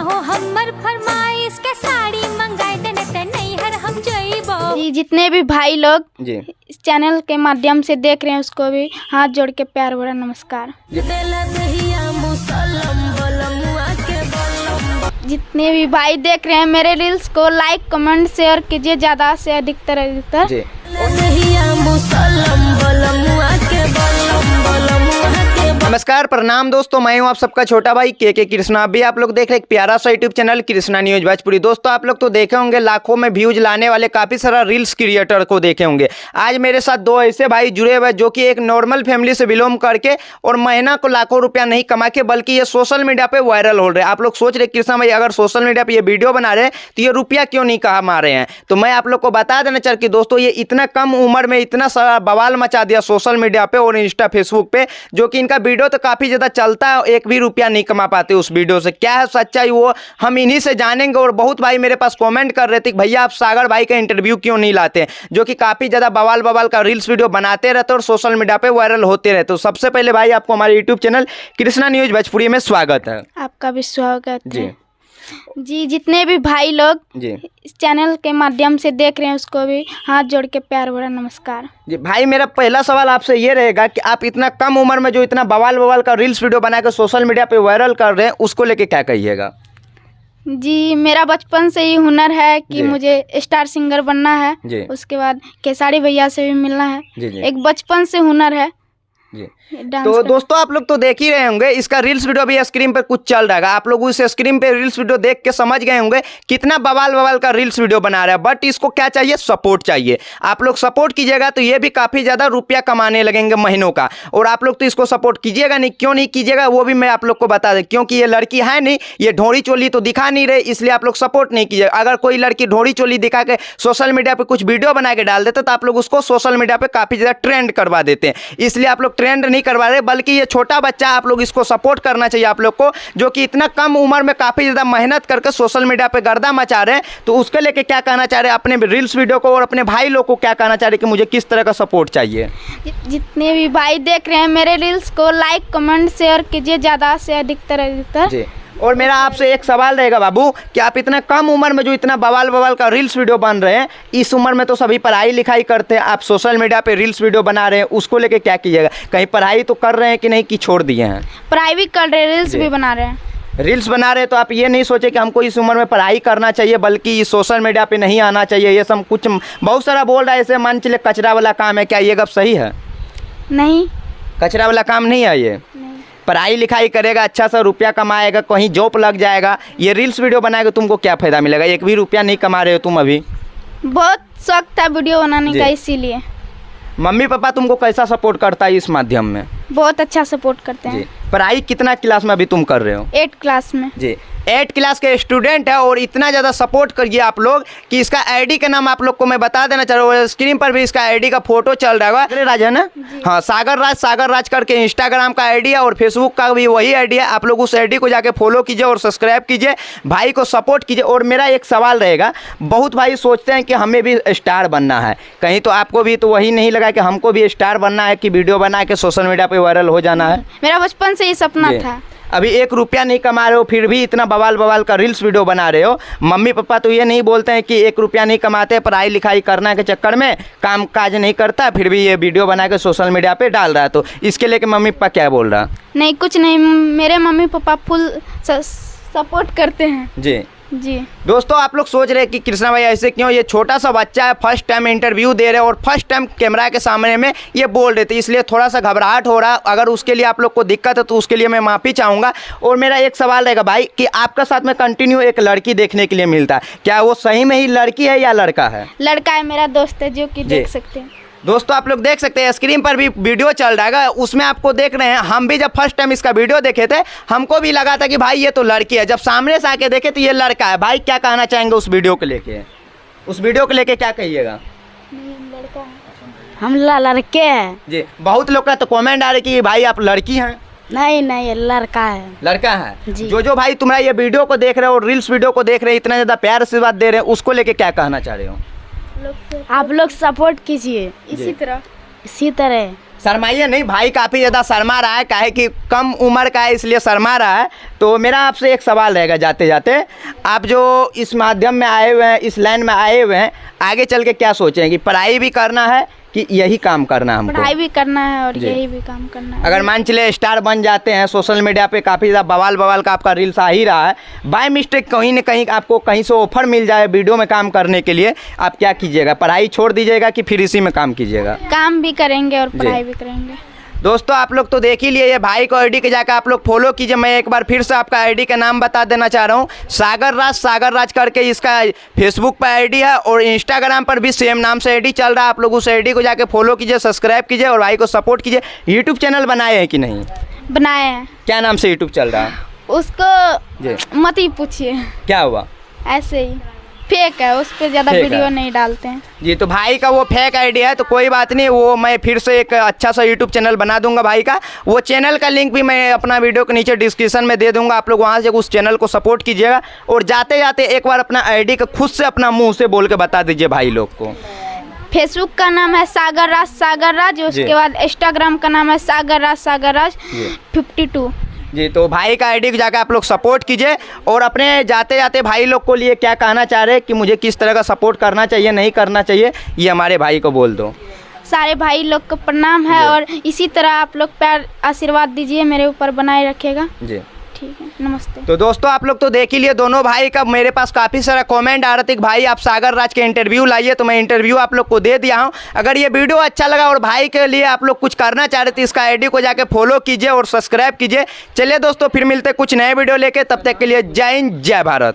हो हमर फरमाइश के साड़ी मंगाई देने ते नहीं हर हम जइबो। जी जितने भी भाई लोग जी इस चैनल के माध्यम से देख रहे हैं उसको भी हाथ जोड़ के प्यार भरा नमस्कार। जितने भी भाई देख रहे हैं मेरे रील्स को लाइक कमेंट शेयर कीजिए, ज़्यादा से अधिकतर जी। नमस्कार प्रणाम दोस्तों, मैं हूं आप सबका छोटा भाई के कृष्णा। अभी आप लोग देख रहे हैं एक प्यारा सा YouTube channel Krishna news Bhojpuri. दोस्तों आप लोग तो देखे होंगे लाखों में व्यूज लाने वाले काफ़ी सारा रील्स क्रिएटर को देखे होंगे। आज मेरे साथ दो ऐसे भाई जुड़े हुए जो कि एक नॉर्मल फैमिली से बिलोंग करके और महीना को लाखों रुपया नहीं कमा के बल्कि ये सोशल मीडिया पे वायरल हो रहे हैं। आप लोग सोच रहे कृष्णा भाई अगर सोशल मीडिया पे ये वीडियो बना रहे हैं तो ये रुपया क्यों नहीं कमा रहे हैं, तो मैं आप लोग को बता देना चाह कि दोस्तों ये इतना कम उम्र में इतना सारा बवाल मचा दिया सोशल मीडिया पे और इंस्टा फेसबुक पे, जो कि इनका वीडियो तो काफ़ी ज़्यादा चलता है, एक भी रुपया नहीं कमा पाते उस वीडियो से। क्या है सच्चाई वो हम इन्हीं से जानेंगे। और बहुत भाई मेरे पास कमेंट कर रहे थे कि भैया आप सागर भाई का इंटरव्यू क्यों नहीं लाते, जो कि काफ़ी ज़्यादा बवाल का रील्स वीडियो बनाते रहते और सोशल मीडिया पे वायरल होते रहते। तो सबसे पहले भाई आपको हमारे YouTube channel Krishna news Bhojpuri में स्वागत है। आपका भी स्वागत जी है। जी जितने भी भाई लोग जी इस चैनल के माध्यम से देख रहे हैं उसको भी हाथ जोड़ के प्यार भरा नमस्कार। जी भाई मेरा पहला सवाल आपसे ये रहेगा कि आप इतना कम उम्र में जो इतना बवाल का रील्स वीडियो बना के सोशल मीडिया पे वायरल कर रहे हैं उसको लेके क्या कहिएगा। जी मेरा बचपन से ही हुनर है कि मुझे स्टार सिंगर बनना है, उसके बाद खेसारी भैया से भी मिलना है। एक बचपन से हुनर है जी। तो दोस्तों आप लोग तो देख ही रहे होंगे, इसका रील्स वीडियो भी स्क्रीन पर कुछ चल रहा है। आप लोग उस स्क्रीन पे रील्स वीडियो देख के समझ गए होंगे कितना बवाल का रील्स वीडियो बना रहा है। बट इसको क्या चाहिए, सपोर्ट चाहिए। आप लोग सपोर्ट कीजिएगा तो ये भी काफ़ी ज़्यादा रुपया कमाने लगेंगे महीनों का। और आप लोग तो इसको सपोर्ट कीजिएगा नहीं, क्यों नहीं कीजिएगा वो भी मैं आप लोग को बता दें, क्योंकि ये लड़की है नहीं, ये ढोड़ी चोली तो दिखा नहीं रहे, इसलिए आप लोग सपोर्ट नहीं कीजिएगा। अगर कोई लड़की ढोड़ी चोली दिखा के सोशल मीडिया पर कुछ वीडियो बना के डाल देते तो आप लोग उसको सोशल मीडिया पर काफ़ी ज़्यादा ट्रेंड करवा देते हैं। इसलिए आप लोग ट्रेंड नहीं करवा रहे, बल्कि ये छोटा बच्चा, आप लोग इसको सपोर्ट करना चाहिए आप लोग को, जो कि इतना कम उम्र में काफ़ी ज़्यादा मेहनत करके सोशल मीडिया पे गर्दा मचा रहे हैं। तो उसके लेके क्या कहना चाह रहे हैं अपने रील्स वीडियो को, और अपने भाई लोग को क्या कहना चाह रहे हैं कि मुझे किस तरह का सपोर्ट चाहिए। जितने भी भाई देख रहे हैं मेरे रील्स को लाइक कमेंट शेयर कीजिए, ज़्यादा से अधिकतर जी। और मेरा आपसे एक सवाल रहेगा बाबू कि आप इतना कम उम्र में जो इतना बवाल का रील्स वीडियो बन रहे हैं, इस उम्र में तो सभी पढ़ाई लिखाई करते हैं, आप सोशल मीडिया पे रील्स वीडियो बना रहे हैं, उसको लेके क्या कीजिएगा। कहीं पढ़ाई तो कर रहे हैं कि नहीं, कि छोड़ दिए हैं। पढ़ाई भी कर रहे हैं, रील्स भी बना रहे हैं। रील्स बना रहे तो आप ये नहीं सोचे कि हमको इस उम्र में पढ़ाई करना चाहिए, बल्कि सोशल मीडिया पे नहीं आना चाहिए। ये सब कुछ बहुत सारा बोल रहा है, ऐसे मान चले कचरा वाला काम है, क्या ये गप सही है? नहीं, कचरा वाला काम नहीं है ये। पढ़ाई लिखाई करेगा, अच्छा सा रुपया कमाएगा, कहीं जॉब लग जाएगा। ये रील्स वीडियो बनाएगा तुमको क्या फ़ायदा मिलेगा, एक भी रुपया नहीं कमा रहे हो तुम अभी। बहुत शौक था वीडियो बनाने का, इसीलिए। मम्मी पापा तुमको कैसा सपोर्ट करता है इस माध्यम में? बहुत अच्छा सपोर्ट करते हैं। पढ़ाई कितना क्लास में अभी तुम कर रहे हो? 8 क्लास में। जी 8 क्लास के स्टूडेंट है और इतना ज़्यादा सपोर्ट करिए आप लोग कि इसका आईडी का नाम आप लोग को मैं बता देना चाह रहा हूँ। स्क्रीन पर भी इसका आईडी का फोटो चल रहा होगा, सागर राज है ना? हाँ, सागर राज करके इंस्टाग्राम का आईडी है और फेसबुक का भी वही आईडी है। आप लोग उस आईडी को जाके फॉलो कीजिए और सब्सक्राइब कीजिए, भाई को सपोर्ट कीजिए। और मेरा एक सवाल रहेगा, बहुत भाई सोचते हैं कि हमें भी स्टार बनना है, कहीं तो आपको भी तो वही नहीं लगा कि हमको भी स्टार बनना है, कि वीडियो बना के सोशल मीडिया पर वायरल हो जाना है? मेरा बचपन से ही सपना था। अभी 1 रुपया नहीं कमा रहे हो, फिर भी इतना बवाल का रील्स वीडियो बना रहे हो। मम्मी पापा तो ये नहीं बोलते हैं कि 1 रुपया नहीं कमाते, पढ़ाई लिखाई करने के चक्कर में काम काज नहीं करता, फिर भी ये वीडियो बना के सोशल मीडिया पे डाल रहा है, तो इसके लेके मम्मी पापा क्या बोल रहा? नहीं, कुछ नहीं, मेरे मम्मी पापा फुल सपोर्ट करते हैं। जी जी। दोस्तों आप लोग सोच रहे हैं कि कृष्णा भाई ऐसे क्यों, ये छोटा सा बच्चा है, फर्स्ट टाइम इंटरव्यू दे रहे हैं और फर्स्ट टाइम कैमरा के सामने में ये बोल रहे थे, इसलिए थोड़ा सा घबराहट हो रहा। अगर उसके लिए आप लोग को दिक्कत है तो उसके लिए मैं माफ़ी चाहूँगा। और मेरा एक सवाल रहेगा भाई कि आपका साथ में कंटिन्यू एक लड़की देखने के लिए मिलता है, क्या वो सही में ही लड़की है या लड़का है? लड़का है, मेरा दोस्त है, जो कि देख सकते हैं। दोस्तों आप लोग देख सकते हैं स्क्रीन पर भी वीडियो चल रहा है, उसमें आपको देख रहे हैं। हम भी जब फर्स्ट टाइम इसका वीडियो देखे थे हमको भी लगा था कि भाई ये तो लड़की है, जब सामने से आके देखे तो ये लड़का है। भाई क्या कहना चाहेंगे उस वीडियो को लेके? उस वीडियो को लेके क्या कहिएगा? लड़का है, हम लड़के हैं। जी, बहुत लोग का तो कमेंट आ रहे कि भाई आप लड़की हैं। नहीं, लड़का है। लड़का है जी। जो भाई तुम्हारा ये वीडियो को देख रहे हो और रील्स वीडियो को देख रहे हैं, इतना ज़्यादा प्यार से बात दे रहे हैं, उसको लेके क्या कहना चाह रहे हो? आप लोग सपोर्ट कीजिए, इसी तरह शर्माइए नहीं, भाई काफ़ी ज़्यादा शर्मा रहा है, काहे कि कम उम्र का है इसलिए शर्मा रहा है। तो मेरा आपसे एक सवाल रहेगा जाते जाते, आप जो इस माध्यम में आए हुए हैं, इस लाइन में आए हुए हैं, आगे चल के क्या सोचें कि पढ़ाई भी करना है कि यही काम करना है हमको? पढ़ाई भी करना है और यही भी काम करना है। अगर मान चले स्टार बन जाते हैं, सोशल मीडिया पे काफ़ी ज़्यादा बवाल का आपका रील्स आ ही रहा है, बाय मिस्टेक कहीं न कहीं आपको कहीं से ऑफर मिल जाए वीडियो में काम करने के लिए, आप क्या कीजिएगा? पढ़ाई छोड़ दीजिएगा कि फिर इसी में काम कीजिएगा? काम भी करेंगे और पढ़ाई भी करेंगे। दोस्तों आप लोग तो देख ही लिए, ये भाई को आईडी के जाकर आप लोग फॉलो कीजिए। मैं एक बार फिर से आपका आईडी का नाम बता देना चाह रहा हूँ, सागर राज करके इसका फेसबुक पर आईडी है और इंस्टाग्राम पर भी सेम नाम से आईडी चल रहा है। आप लोग उस आईडी को जाके फॉलो कीजिए, सब्सक्राइब कीजिए और भाई को सपोर्ट कीजिए। यूट्यूब चैनल बनाए हैं कि नहीं? बनाए हैं। क्या नाम से यूट्यूब चल रहा है? उसको मत ही पूछिए, क्या हुआ? ऐसे ही फेक है, उस पर ज़्यादा वीडियो नहीं डालते हैं जी। तो भाई का वो फेक आईडी है, तो कोई बात नहीं, वो मैं फिर से एक अच्छा सा यूट्यूब चैनल बना दूंगा भाई का। वो चैनल का लिंक भी मैं अपना वीडियो के नीचे डिस्क्रिप्शन में दे दूंगा, आप लोग वहाँ से उस चैनल को सपोर्ट कीजिएगा। और जाते जाते एक बार अपना आईडी का खुद से अपना मुंह से बोल के बता दीजिए भाई लोग को। फेसबुक का नाम है सागर राज, उसके बाद इंस्टाग्राम का नाम है सागर राज 52 जी। तो भाई का आईडी को जाकर आप लोग सपोर्ट कीजिए। और अपने जाते जाते भाई लोग को लिए क्या कहना चाह रहे हैं कि मुझे किस तरह का सपोर्ट करना चाहिए, नहीं करना चाहिए, ये हमारे भाई को बोल दो। सारे भाई लोग को प्रणाम है और इसी तरह आप लोग प्यार आशीर्वाद दीजिए, मेरे ऊपर बनाए रखेगा जी। ठीक है, नमस्ते। तो दोस्तों आप लोग तो देख ही लिए दोनों भाई का, मेरे पास काफ़ी सारा कमेंट आ रहा था कि भाई आप सागर राज के इंटरव्यू लाइए, तो मैं इंटरव्यू आप लोग को दे दिया हूं। अगर ये वीडियो अच्छा लगा और भाई के लिए आप लोग कुछ करना चाह रहे थे, इसका आईडी को जाके फॉलो कीजिए और सब्सक्राइब कीजिए। चलिए दोस्तों फिर मिलते कुछ नए वीडियो लेके, तब तक के लिए जय हिंद जय भारत।